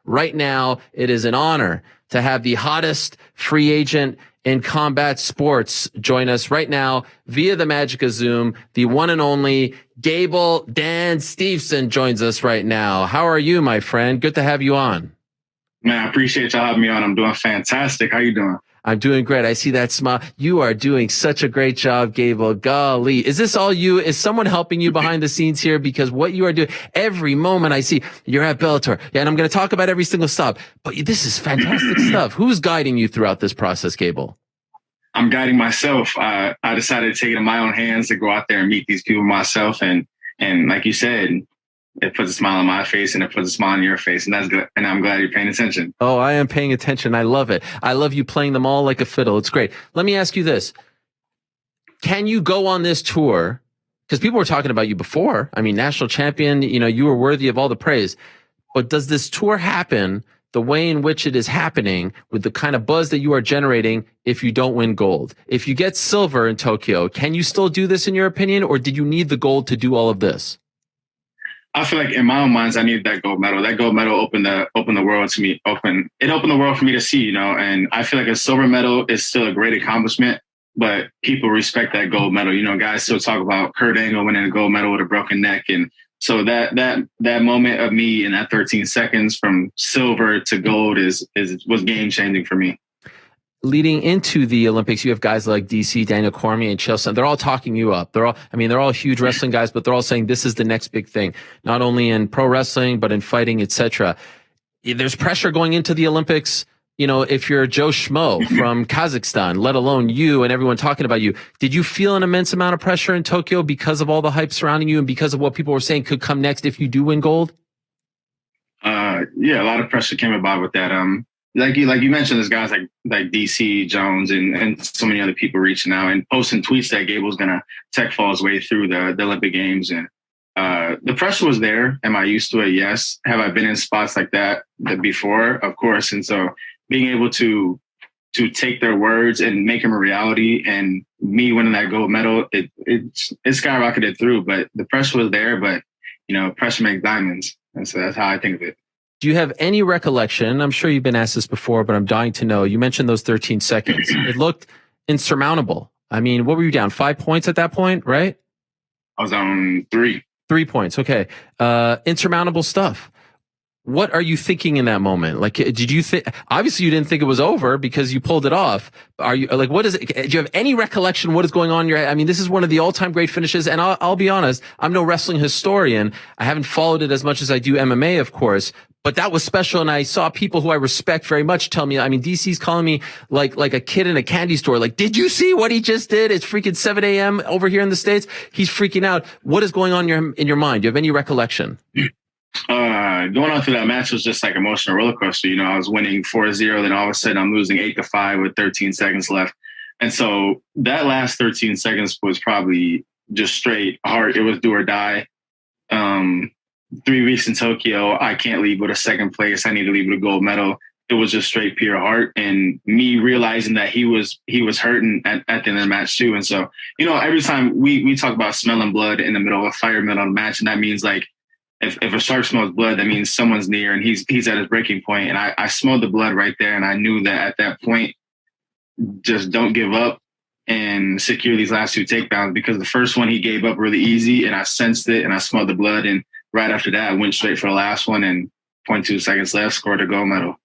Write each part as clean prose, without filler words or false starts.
right now, it is an honor to have the hottest free agent in combat sports join us right now via the magic of Zoom. The one and only Gable Dan Steveson joins us right now. How are you, my friend? Good to have you on. Man, I appreciate y'all having me on. I'm doing fantastic. How you doing? I'm doing great. I see that smile. You are doing such a great job, Gable. Golly. Is this all you? Is someone helping you behind the scenes here? Because what you are doing, every moment I see, you're at Bellator. Yeah, and I'm going to talk about every single stop. But this is fantastic stuff. Who's guiding you throughout this process, Gable? I'm guiding myself. I decided to take it in my own hands to go out there and meet these people myself. And like you said, it puts a smile on my face and it puts a smile on your face. And that's good. And I'm glad you're paying attention. Oh, I am paying attention. I love it. I love you playing them all like a fiddle. It's great. Let me ask you this. Can you go on this tour? Because people were talking about you before. I mean, national champion, you were worthy of all the praise. But does this tour happen the way in which it is happening with the kind of buzz that you are generating if you don't win gold? If you get silver in Tokyo, can you still do this in your opinion? Or did you need the gold to do all of this? I feel like in my own minds, I needed that gold medal. That gold medal opened the world to me. It opened the world for me to see, and I feel like a silver medal is still a great accomplishment, but people respect that gold medal. Guys still talk about Kurt Angle winning a gold medal with a broken neck. And so that moment of me in that 13 seconds from silver to gold was game changing for me. Leading into the Olympics, you have guys like DC, Daniel Cormier, and Chael Sonnen. They're all talking you up. They're all huge wrestling guys, but they're all saying this is the next big thing, not only in pro wrestling, but in fighting, etc. There's pressure going into the Olympics. If you're Joe Schmo from Kazakhstan, let alone you and everyone talking about you, did you feel an immense amount of pressure in Tokyo because of all the hype surrounding you and because of what people were saying could come next if you do win gold? Yeah, a lot of pressure came about with that. Like you mentioned, there's guys like DC Jones and so many other people reaching out and posting tweets that Gable's gonna tech fall his way through the Olympic Games, and the pressure was there. Am I used to it? Yes. Have I been in spots like that before? Of course. And so being able to take their words and make them a reality, and me winning that gold medal, it skyrocketed through. But the pressure was there. But pressure makes diamonds, and so that's how I think of it. Do you have any recollection? I'm sure you've been asked this before, but I'm dying to know. You mentioned those 13 seconds. It looked insurmountable. I mean, what were you down? 5 points at that point, right? I was on 3. 3 points. Okay. Insurmountable stuff. What are you thinking in that moment? Like, did you think, obviously you didn't think it was over because you pulled it off. Are you like, what is it? Do you have any recollection what is going on in your head? I mean, this is one of the all-time great finishes. And I'll be honest, I'm no wrestling historian. I haven't followed it as much as I do MMA, of course, but that was special. And I saw people who I respect very much tell me, I mean, DC's calling me like a kid in a candy store. Like, did you see what he just did? It's freaking 7 a.m. over here in the States. He's freaking out. What is going on in your mind? Do you have any recollection? Going on through that match was just like emotional roller coaster. I was winning 4-0, then all of a sudden I'm losing 8-5 with 13 seconds left. And so that last 13 seconds was probably just straight heart. It was do or die. 3 weeks in Tokyo, I can't leave with a second place. I need to leave with a gold medal. It was just straight pure heart, and me realizing that he was hurting at the end of the match too. And so, every time we talk about smelling blood in the middle of a fire, middle of a match, and that means like, if a shark smells blood, that means someone's near and he's at his breaking point. And I smelled the blood right there. And I knew that at that point, just don't give up and secure these last 2 takedowns, because the first one he gave up really easy and I sensed it and I smelled the blood. And right after that, I went straight for the last one and 0.2 seconds left, scored a gold medal.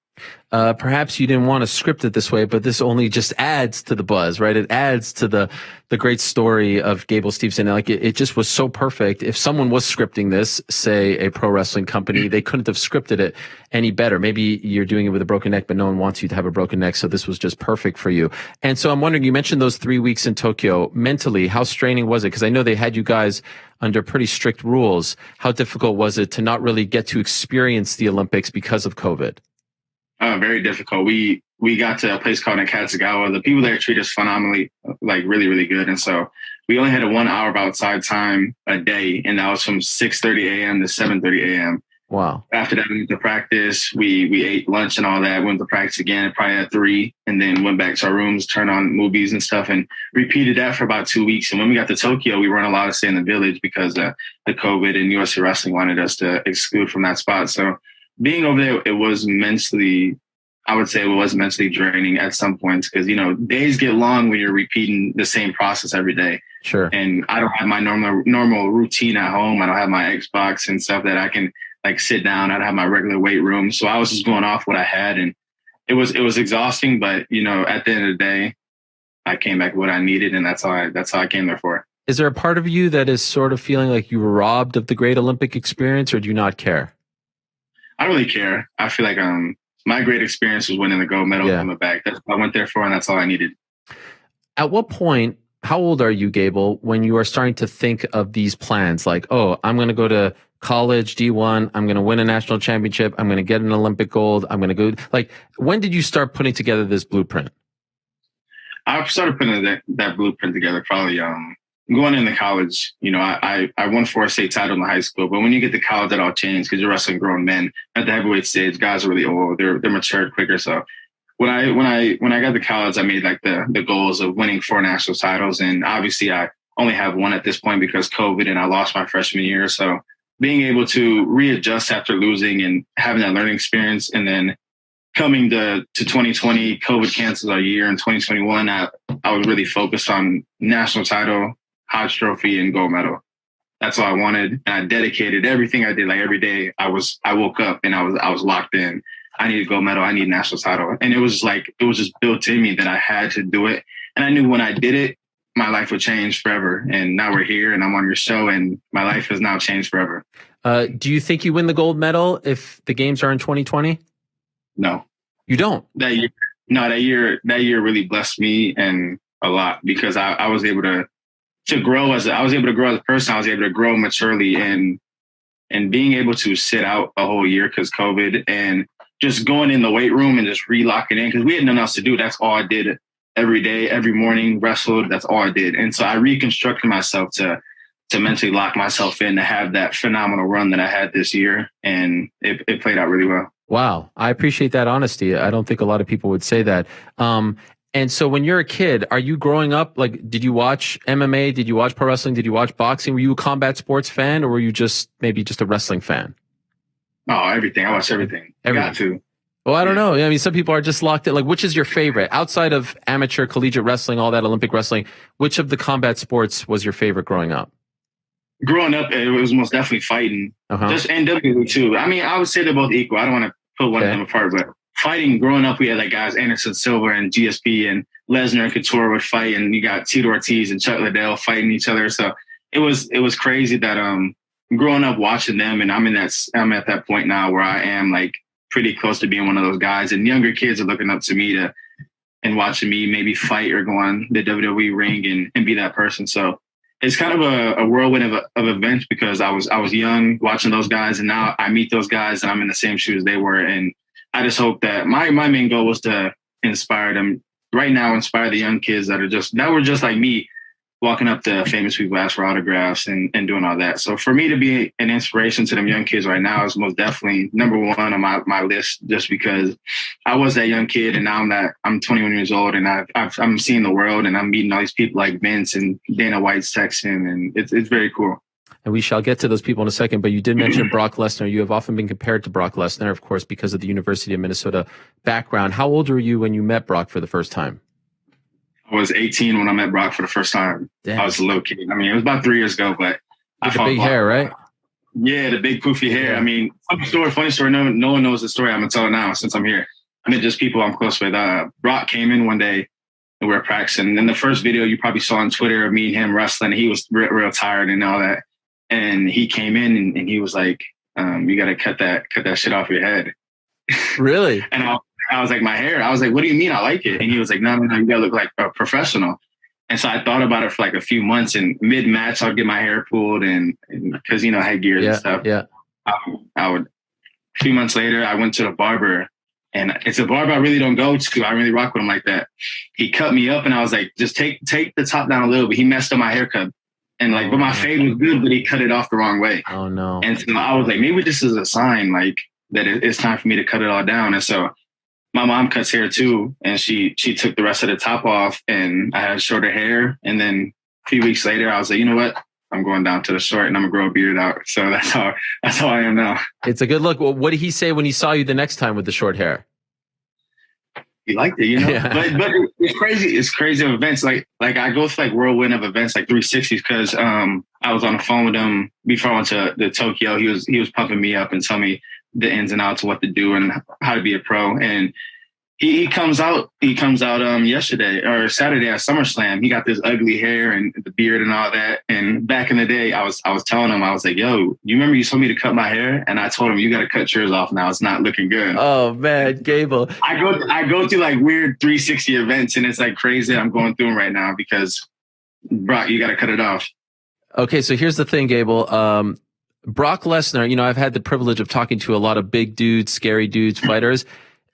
Perhaps you didn't want to script it this way, but this only just adds to the buzz, right? It adds to the great story of Gable Steveson. Like it just was so perfect. If someone was scripting this, say a pro wrestling company, they couldn't have scripted it any better. Maybe you're doing it with a broken neck, but no one wants you to have a broken neck. So this was just perfect for you. And so I'm wondering, you mentioned those 3 weeks in Tokyo. Mentally, how straining was it? Because I know they had you guys under pretty strict rules. How difficult was it to not really get to experience the Olympics because of COVID? Very difficult. We got to a place called Nakatsugawa. The people there treat us phenomenally, like really, really good. And so we only had a 1 hour of outside time a day, and that was from 6:30 a.m. to 7:30 a.m. Wow. After that, we went to practice. We ate lunch and all that. Went to practice again, probably at 3, and then went back to our rooms, turned on movies and stuff, and repeated that for about 2 weeks. And when we got to Tokyo, we weren't allowed to stay in the village because the COVID and USA Wrestling wanted us to exclude from that spot. So being over there, it was mentally, I would say it was mentally draining at some points because, you know, days get long when you're repeating the same process every day. Sure. And I don't have my normal routine at home. I don't have my Xbox and stuff that I can like sit down. I don't have my regular weight room. So I was just going off what I had, and it was exhausting. But, you know, at the end of the day, I came back with what I needed, and that's how I came there for it. Is there a part of you that is sort of feeling like you were robbed of the great Olympic experience, or do you not care? I don't really care. I feel like my great experience was winning the gold medal coming back. That's what I went there for, and that's all I needed. At what point, how old are you, Gable, when you are starting to think of these plans? Like, oh, I'm going to go to college, D1, I'm going to win a national championship, I'm going to get an Olympic gold, I'm going to go. Like, when did you start putting together this blueprint? I started putting that blueprint together probably going into college. You know, I won 4 state titles in high school, but when you get to college, that all changed because you're wrestling grown men. At the heavyweight stage, guys are really old. They're matured quicker. So when I got to college, I made like the goals of winning 4 national titles, and obviously I only have 1 at this point because COVID, and I lost my freshman year. So being able to readjust after losing and having that learning experience, and then coming to 2020, COVID canceled our year. In 2021, I was really focused on national title, Hodge Trophy, and gold medal. That's all I wanted, and I dedicated everything I did. Like every day, I woke up and I was locked in. I need a gold medal. I need a national title, and it was just built in me that I had to do it. And I knew when I did it, my life would change forever. And now we're here, and I'm on your show, and my life has now changed forever. Do you think you win the gold medal if the games are in 2020? No, you don't. That year really blessed me and a lot because I was able to grow as a person. I was able to grow maturely and being able to sit out a whole year because COVID, and just going in the weight room and just relocking in because we had nothing else to do. That's all I did every day, every morning, wrestled. That's all I did. And so I reconstructed myself to mentally lock myself in to have that phenomenal run that I had this year. And it played out really well. Wow. I appreciate that honesty. I don't think a lot of people would say that. And so when you're a kid, are you growing up, like, did you watch MMA? Did you watch pro wrestling? Did you watch boxing? Were you a combat sports fan, or were you maybe just a wrestling fan? Oh, everything. I watched everything. Got to. Well, I don't know. I mean, some people are just locked in. Like, which is your favorite? Outside of amateur, collegiate wrestling, all that Olympic wrestling, which of the combat sports was your favorite growing up? Growing up, it was most definitely fighting. Just NWA too. I mean, I would say they're both equal. I don't want to put one of them apart, but fighting, growing up, we had like guys, Anderson Silva and GSP and Lesnar and Couture would fight, and you got Tito Ortiz and Chuck Liddell fighting each other. So it was crazy that growing up watching them, and I'm at that point now where I am like pretty close to being one of those guys, and younger kids are looking up to me and watching me maybe fight or go on the WWE ring and be that person. So it's kind of a whirlwind of events because I was young watching those guys, and now I meet those guys and I'm in the same shoes they were. And I just hope that my main goal was to inspire them right now, inspire the young kids that were just like me, walking up to famous people, ask for autographs and doing all that. So for me to be an inspiration to them young kids right now is most definitely number one on my list, just because I was that young kid and now I'm 21 years old and I'm seeing the world and I'm meeting all these people like Vince and Dana White's texting, and it's very cool. And we shall get to those people in a second, but you did mention Brock Lesnar. You have often been compared to Brock Lesnar, of course, because of the University of Minnesota background. How old were you when you met Brock for the first time? I was 18 when I met Brock for the first time. Damn. I was a little kid. I mean, it was about 3 years ago, but I fought big Brock. Hair, right? Yeah, the big poofy hair. Yeah. I mean, funny story. No one knows the story. I'm gonna tell it now since I'm here. I mean, just people I'm close with. Brock came in one day and we were practicing. And the first video you probably saw on Twitter of me and him wrestling, he was real tired and all that. And he came in and he was like, "You got to cut that shit off your head." Really? And I was like, my hair. I was like, what do you mean? I like it. And he was like, no, you gotta look like a professional. And so I thought about it for like a few months, and mid-match, I'd get my hair pulled and because, headgear and stuff. Yeah. I would, a few months later, I went to the barber, and it's a barber I really don't go to. I don't really rock with him like that. He cut me up and I was like, just take the top down a little bit. He messed up my haircut. And but my fade was good, but he cut it off the wrong way. Oh no. And so I was like, maybe this is a sign like that it's time for me to cut it all down. And so my mom cuts hair too, and she took the rest of the top off, and I had shorter hair. And then a few weeks later, I was like, you know what? I'm going down to the short, and I'm gonna grow a beard out. So that's how I am now. It's a good look. Well, what did he say when he saw you the next time with the short hair? He liked it, you know. Yeah. But it's crazy. It's crazy of events. Like I go through like whirlwind of events, like 360s, because I was on the phone with him before I went to the Tokyo. He was pumping me up and telling me the ins and outs of what to do and how to be a pro. And he comes out yesterday or Saturday at SummerSlam. He got this ugly hair and the beard and all that. And back in the day, I was telling him, I was like, yo, you remember you told me to cut my hair? And I told him, you got to cut yours off now. It's not looking good. Oh man, Gable. I go through like weird 360 events, and it's like crazy. I'm going through them right now because Brock, you got to cut it off. Okay. So here's the thing, Gable. Brock Lesnar, you know, I've had the privilege of talking to a lot of big dudes, scary dudes, fighters.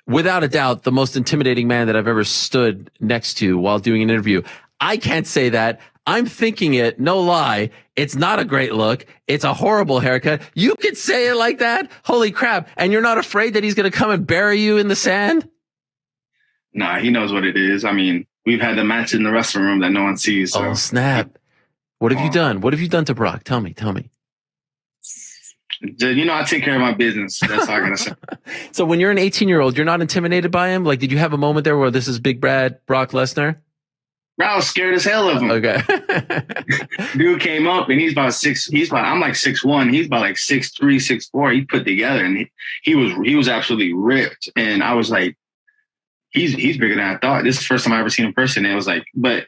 Without a doubt, the most intimidating man that I've ever stood next to while doing an interview. I can't say that. I'm thinking it, no lie. It's not a great look. It's a horrible haircut. You could say it like that? Holy crap. And you're not afraid that he's going to come and bury you in the sand? Nah, he knows what it is. I mean, we've had the match in the wrestling room that no one sees. So. Oh, snap. What have you done? What have you done to Brock? Tell me. You know, I take care of my business. That's all I gotta say. So when you're an 18-year-old, you're not intimidated by him? Like, did you have a moment there where this is Big Brad Brock Lesnar? Bro, I was scared as hell of him. Okay. Dude came up and I'm like 6'1". He's about like 6'3", 6'4". He put together and he was absolutely ripped. And I was like, he's bigger than I thought. This is the first time I ever seen him in person. And it was like, but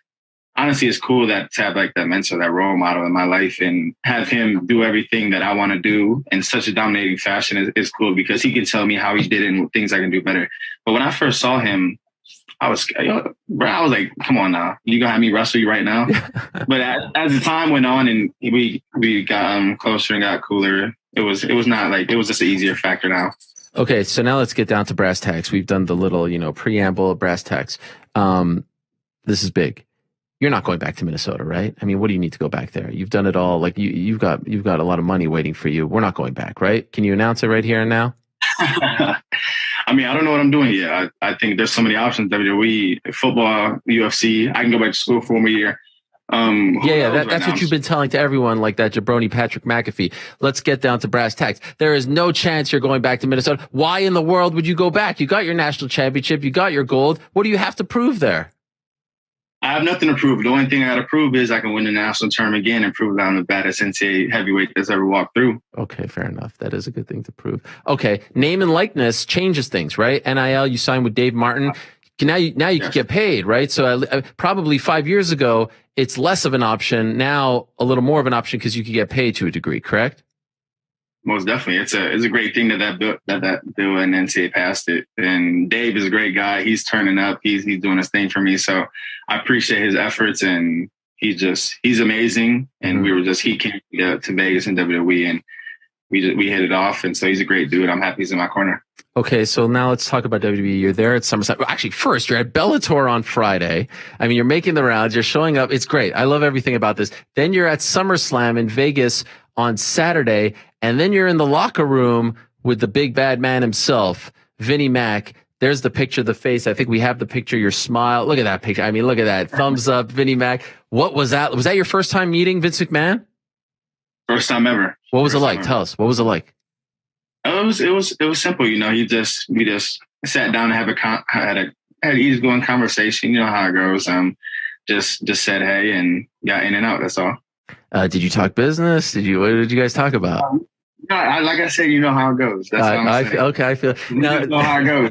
honestly, it's cool to have like that mentor, that role model in my life, and have him do everything that I want to do in such a dominating fashion is cool because he can tell me how he did it and things I can do better. But when I first saw him, I was like, come on now, you gonna have me wrestle you right now? But as the time went on and we got closer and got cooler, it was not like, it was just an easier factor now. Okay, so now let's get down to brass tacks. We've done the little, preamble of brass tacks. This is big. You're not going back to Minnesota, right? I mean, what do you need to go back there? You've done it all. Like you've got a lot of money waiting for you. We're not going back, right? Can you announce it right here and now? I mean, I don't know what I'm doing yet. I think there's so many options. WWE, football, UFC. I can go back to school for 1 more year. That's what you've been telling to everyone, like that jabroni Patrick McAfee. Let's get down to brass tacks. There is no chance you're going back to Minnesota. Why in the world would you go back? You got your national championship. You got your gold. What do you have to prove there? I have nothing to prove. The only thing I got to prove is I can win the national tournament again and prove that I'm the baddest NCAA heavyweight that's ever walked through. Okay, fair enough. That is a good thing to prove. Okay, name and likeness changes things, right? NIL, you signed with Dave Martin. Now you can get paid, right? So probably 5 years ago, it's less of an option. Now a little more of an option because you could get paid to a degree, correct? Most definitely. It's a great thing that bill and NCAA passed it. And Dave is a great guy. He's turning up. He's doing his thing for me. So I appreciate his efforts, and he's amazing. And he came to Vegas and WWE, and we hit it off. And so he's a great dude. I'm happy he's in my corner. Okay, so now let's talk about WWE. You're there at SummerSlam. Well, actually, first, you're at Bellator on Friday. I mean, you're making the rounds. You're showing up. It's great. I love everything about this. Then you're at SummerSlam in Vegas on Saturday, and then you're in the locker room with the big bad man himself, Vinnie Mac. There's the picture, the face. I think we have the picture, your smile. Look at that picture. I mean, look at that. Thumbs up, Vinnie Mac. What was that? Was that your first time meeting Vince McMahon? First time ever. What was it like? Tell us. What was it like? It was simple. We just sat down and had an easygoing conversation. You know how it goes. Just said hey and got in and out. That's all. Did you talk business? What did you guys talk about? Like I said, you know how it goes. That's what I'm saying. I feel. Now, you know how it goes.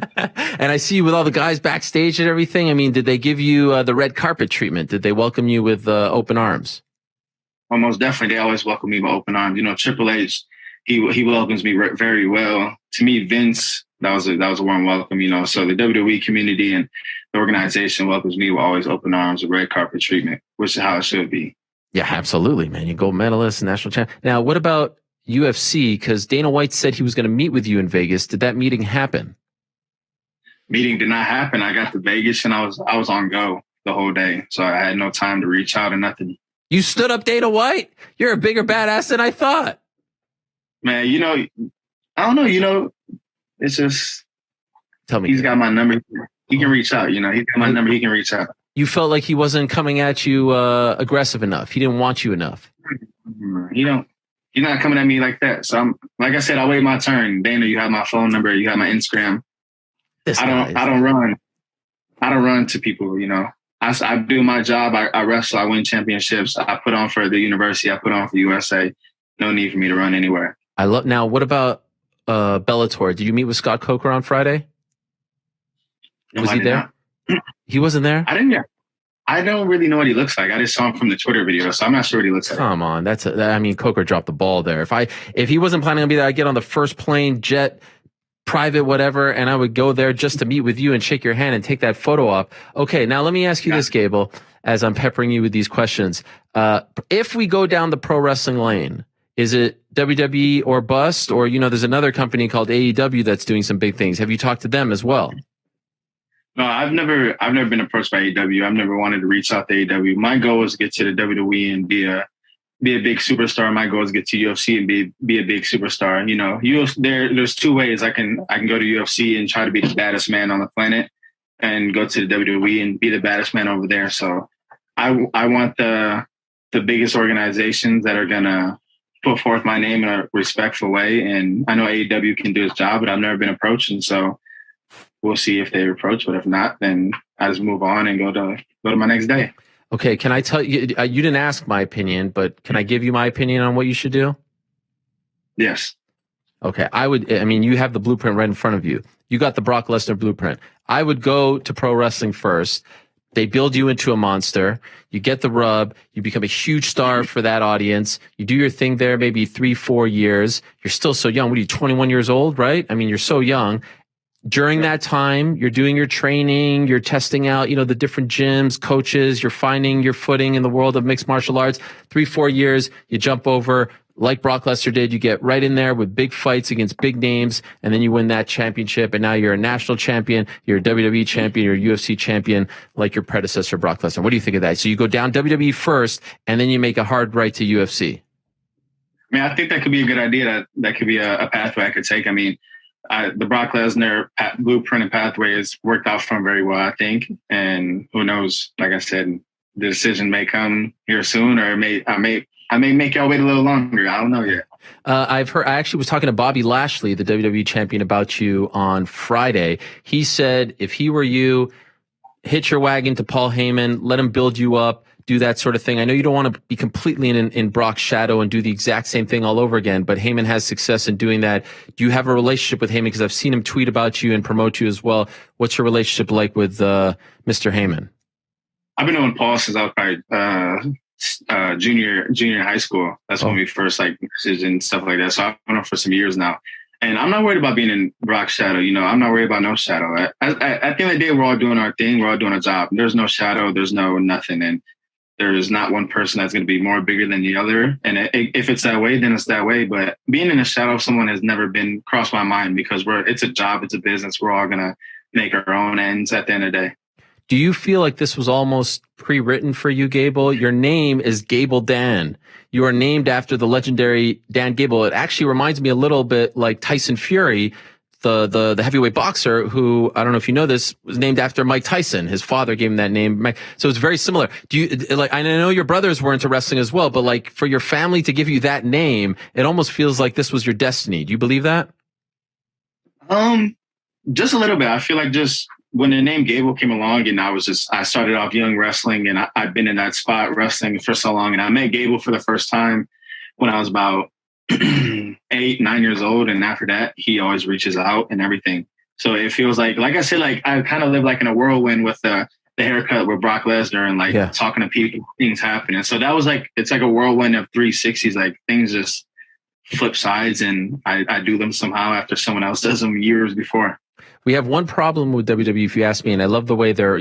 And I see you with all the guys backstage and everything. I mean, did they give you the red carpet treatment? Did they welcome you with open arms? Well, most definitely. They always welcome me with open arms. Triple H, he welcomes me very well. To me, Vince, that was a warm welcome. So the WWE community and the organization welcomes me with always open arms, with red carpet treatment, which is how it should be. Yeah, absolutely, man. You're gold medalist, national champ. Now, what about UFC? Because Dana White said he was going to meet with you in Vegas. Did that meeting happen? Meeting did not happen. I got to Vegas and I was on go the whole day, so I had no time to reach out or nothing. You stood up Dana White? You're a bigger badass than I thought. Man, I don't know. It's just, tell me. He's got my number. He can reach out. He's got my number. He can reach out. You felt like he wasn't coming at you aggressive enough. He didn't want you enough. He's not coming at me like that. So like I said, I'll wait my turn. Dana, you have my phone number. You have my Instagram. I don't run to people, I do my job. I wrestle. I win championships. I put on for the university. I put on for USA. No need for me to run anywhere. Now, what about Bellator? Did you meet with Scott Coker on Friday? No, Was he there? He wasn't there? I don't really know what he looks like. I just saw him from the Twitter video, so I'm not sure what he looks like. Come on. Coker dropped the ball there. If he wasn't planning on being there, I'd get on the first plane, jet, private, whatever, and I would go there just to meet with you and shake your hand and take that photo op. Okay, now let me ask you this, Gable, as I'm peppering you with these questions. If we go down the pro wrestling lane, is it WWE or bust? Or, there's another company called AEW that's doing some big things. Have you talked to them as well? No, I've never been approached by AEW. I've never wanted to reach out to AEW. My goal is to get to the WWE and be a big superstar. My goal is to get to UFC and be a big superstar. There's two ways I can go to UFC and try to be the baddest man on the planet, and go to the WWE and be the baddest man over there. So I want the biggest organizations that are gonna put forth my name in a respectful way. And I know AEW can do its job, but I've never been approached, and so we'll see if they approach. But if not, then I just move on and go to my next day. Okay, can I tell you, you didn't ask my opinion, but can I give you my opinion on what you should do? Yes. Okay, you have the blueprint right in front of you. You got the Brock Lesnar blueprint. I would go to pro wrestling first. They build you into a monster. You get the rub. You become a huge star for that audience. You do your thing there, maybe 3-4 years. You're still so young. What are you, 21 years old, right? You're so young. During that time, you're doing your training, you're testing out, the different gyms, coaches, you're finding your footing in the world of mixed martial arts. 3-4 years, you jump over, like Brock Lesnar did, you get right in there with big fights against big names, and then you win that championship, and now you're a national champion, you're a WWE champion, you're a UFC champion, like your predecessor, Brock Lesnar. What do you think of that? So you go down WWE first, and then you make a hard right to UFC. I think that could be a good idea. That could be a pathway I could take. The Brock Lesnar blueprint and pathway has worked out for him very well, I think. And who knows? Like I said, the decision may come here soon, or I may make y'all wait a little longer. I don't know yet. I actually was talking to Bobby Lashley, the WWE champion, about you on Friday. He said if he were you, hitch your wagon to Paul Heyman, let him build you up, do that sort of thing. I know you don't want to be completely in Brock's shadow and do the exact same thing all over again, but Heyman has success in doing that. Do you have a relationship with Heyman? Because I've seen him tweet about you and promote you as well. What's your relationship like with Mr. Heyman? I've been knowing Paul since I was probably junior high school. That's when we first messaged and stuff like that. So I've known him for some years now. And I'm not worried about being in Brock's shadow. I'm not worried about no shadow. At the end of the day, we're all doing our thing. We're all doing our job. There's no shadow. There's no nothing. And there is not one person that's going to be more bigger than the other. And if it's that way, then it's that way. But being in the shadow of someone has never been crossed my mind, because it's a job. It's a business. We're all going to make our own ends at the end of the day. Do you feel like this was almost pre-written for you, Gable? Your name is Gable Dan. You are named after the legendary Dan Gable. It actually reminds me a little bit like Tyson Fury, the heavyweight boxer, who, I don't know if you know this, was named after Mike Tyson. His father gave him that name. So it's very similar. Do you, I know your brothers were into wrestling as well, but for your family to give you that name, it almost feels like this was your destiny. Do you believe that? Just a little bit. I feel like just when the name Gable came along, and I started off young wrestling, and I've been in that spot wrestling for so long. And I met Gable for the first time when I was about 8-9 years old. And after that, he always reaches out and everything. So it feels like I said, I kind of live in a whirlwind with the haircut with Brock Lesnar and talking to people, things happening. So that was it's like a whirlwind of 360s, things just flip sides, and I do them somehow after someone else does them years before. We have one problem with WWE, if you ask me, and I love the way they have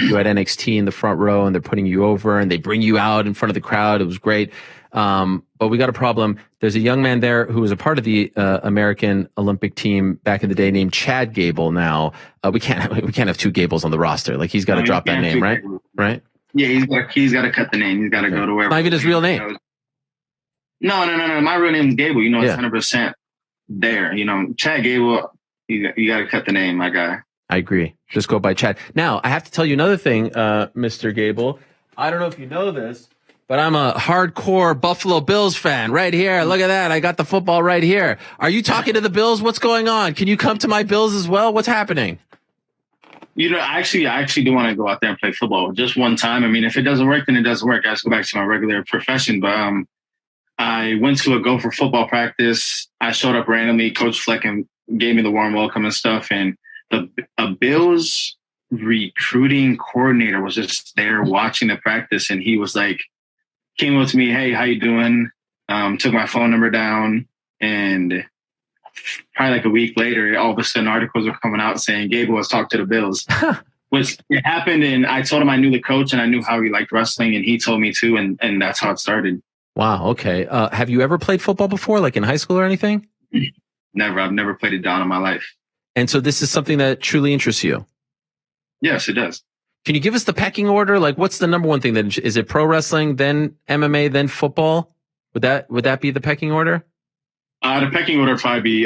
you at NXT in the front row, and they're putting you over, and they bring you out in front of the crowd. It was great. But we got a problem. There's a young man there who was a part of the American Olympic team back in the day named Chad Gable. Now we can't have two Gables on the the He's got to drop that name, right? Right? Yeah, he's got to cut the name. He's got to go to wherever. Not even his real name. No. My real name is Gable. It's 100% there. Chad Gable. You got to cut the name, my guy. I agree. Just go by Chad. Now, I have to tell you another thing, Mr. Gable. I don't know if you know this, But I'm a hardcore Buffalo Bills fan right here. Look at that. I got the football right here. Are you talking to the Bills? What's going on? Can you come to my Bills as well? What's happening? I actually do want to go out there and play football just one time. I mean, if it doesn't work, then it doesn't work. I just go back to my regular profession. But I went to a Gopher football practice. I showed up randomly. Coach Fleck gave me the warm welcome and stuff. And a Bills recruiting coordinator was just there watching the practice, and he was like, came up to me, "Hey, how you doing?" Took my phone number down, and probably like a week later, all of a sudden articles were coming out saying Gable has talked to the Bills. Which it happened, and I told him I knew the coach and I knew how he liked wrestling, and he told me too, and that's how it started. Wow. Okay. Have you ever played football before, like in high school or anything? Never. I've never played it down in my life. And so this is something that truly interests you? Yes, it does. Can you give us the pecking order? Like, what's the number one thing? Is it pro wrestling, then MMA, then football? Would that be the pecking order? The pecking order would probably be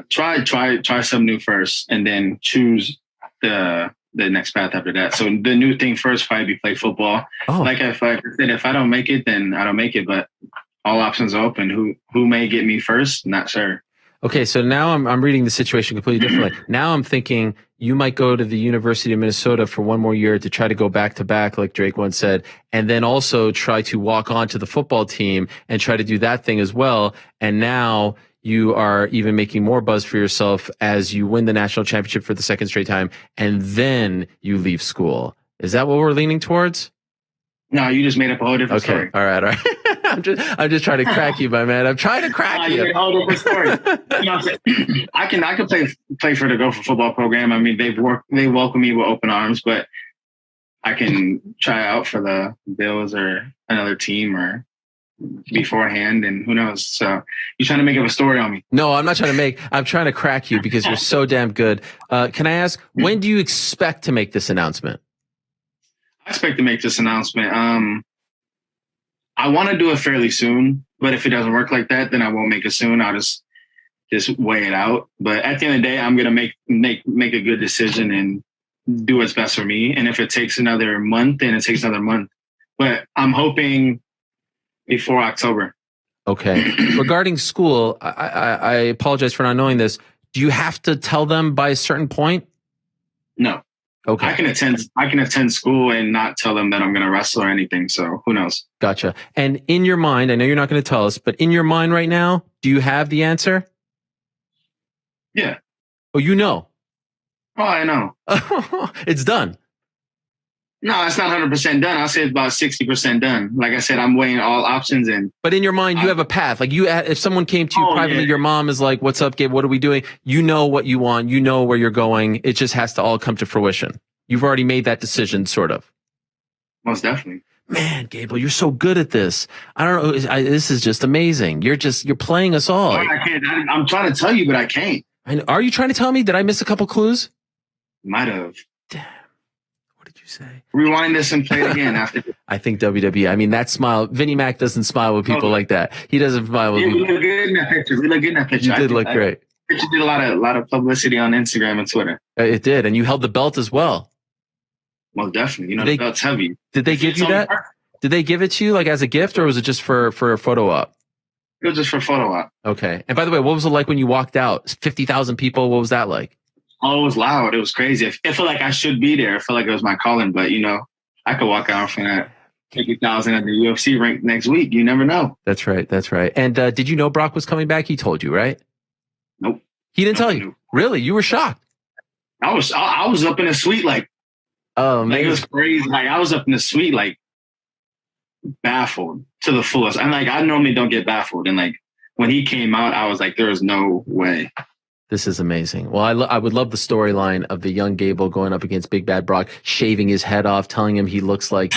try something new first, and then choose the next path after that. So the new thing first probably be play football. Oh. Like I said, if I don't make it, then I don't make it. But all options are open. Who may get me first? Not sure. Okay, so now I'm reading the situation completely differently. Now I'm thinking you might go to the University of Minnesota for one more year to try to go back to back, like Drake once said, and then also try to walk on to the football team and try to do that thing as well. And now you are even making more buzz for yourself as you win the national championship for the second straight time, and then you leave school. Is that what we're leaning towards? No, you just made up a whole different story. All right. I'm just trying to crack you, my man. I'm trying to crack you. You made a whole different story. You know what I'm saying? I can play for the Gopher football program. I mean, they welcome me with open arms, but I can try out for the Bills or another team or beforehand, and who knows. So you're trying to make up a story on me. No, I'm not I'm trying to crack you because you're so damn good. Can I ask, when do you expect to make this announcement? I expect to make this announcement. I want to do it fairly soon, but if it doesn't work like that, then I won't make it soon. I'll just weigh it out. But at the end of the day, I'm gonna make a good decision and do what's best for me. And if it takes another month, then it takes another month. But I'm hoping before October. Okay. Regarding school, I apologize for not knowing this. Do you have to tell them by a certain point? No. Okay. I can attend school and not tell them that I'm going to wrestle or anything. So who knows? Gotcha. And in your mind, I know you're not going to tell us, but in your mind right now, do you have the answer? Yeah. Oh, you know? Oh, I know. It's done. No, it's not 100% done. I'll say it's about 60% done. Like I said, I'm weighing all options in. But in your mind, you have a path. Like if someone came to you privately, your mom is like, "What's up, Gabe? What are we doing?" You know what you want. You know where you're going. It just has to all come to fruition. You've already made that decision, sort of. Most definitely. Man, Gable, you're so good at this. I don't know. This is just amazing. You're playing us all. I can't. I'm trying to tell you, but I can't. Are you trying to tell me? Did I miss a couple clues? Might have. Damn. Say? Rewind this and play it again after. I think WWE. I mean, that smile. Vinnie Mac doesn't smile with people like that. He doesn't smile with people. We look good in that picture. You did look great. Picture did a lot of publicity on Instagram and Twitter. It did, and you held the belt as well. Well, definitely. You know, the belt's heavy. Did they give you that? Did they give it to you like as a gift, or was it just for a photo op? It was just for a photo op. Okay. And by the way, what was it like when you walked out? 50,000 people. What was that like? Oh, it was loud. It was crazy. It felt like I should be there. I felt like it was my calling, but I could walk out from that 50,000 at the UFC rank next week. You never know. That's right. And did you know Brock was coming back? He told you, right? Nope. He didn't tell you. Really? You were shocked. I was up in the suite like, oh man, it was crazy. Like I was up in the suite like baffled to the fullest. And like I normally don't get baffled, and like when he came out, I was like, there is no way. This is amazing. Well, I would love the storyline of the young Gable going up against Big Bad Brock, shaving his head off, telling him he looks like,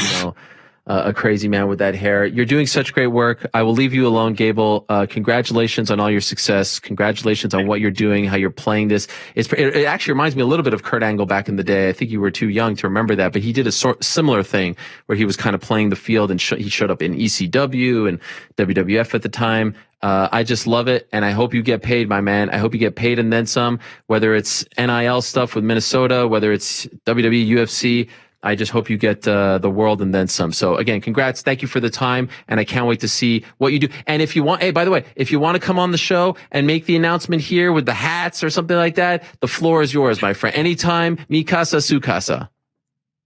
a crazy man with that hair. You're doing such great work. I will leave you alone, Gable. Congratulations on all your success. Congratulations on what you're doing, how you're playing this. It actually reminds me a little bit of Kurt Angle back in the day. I think you were too young to remember that, but he did a similar thing where he was kind of playing the field, and he showed up in ECW and WWF at the time. I just love it, and I hope you get paid, my man. I hope you get paid and then some, whether it's NIL stuff with Minnesota, whether it's WWE, UFC. I just hope you get the world and then some. So again, congrats. Thank you for the time. And I can't wait to see what you do. And if you want, hey, by the way, if you want to come on the show and make the announcement here with the hats or something like that, the floor is yours, my friend. Anytime, mi casa, su casa.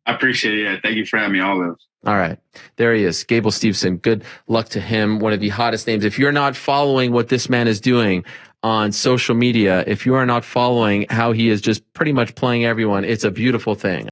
I appreciate it. Yeah, thank you for having me, Olive. All right. There he is. Gable Steveson. Good luck to him. One of the hottest names. If you're not following what this man is doing on social media, if you are not following how he is just pretty much playing everyone, it's a beautiful thing.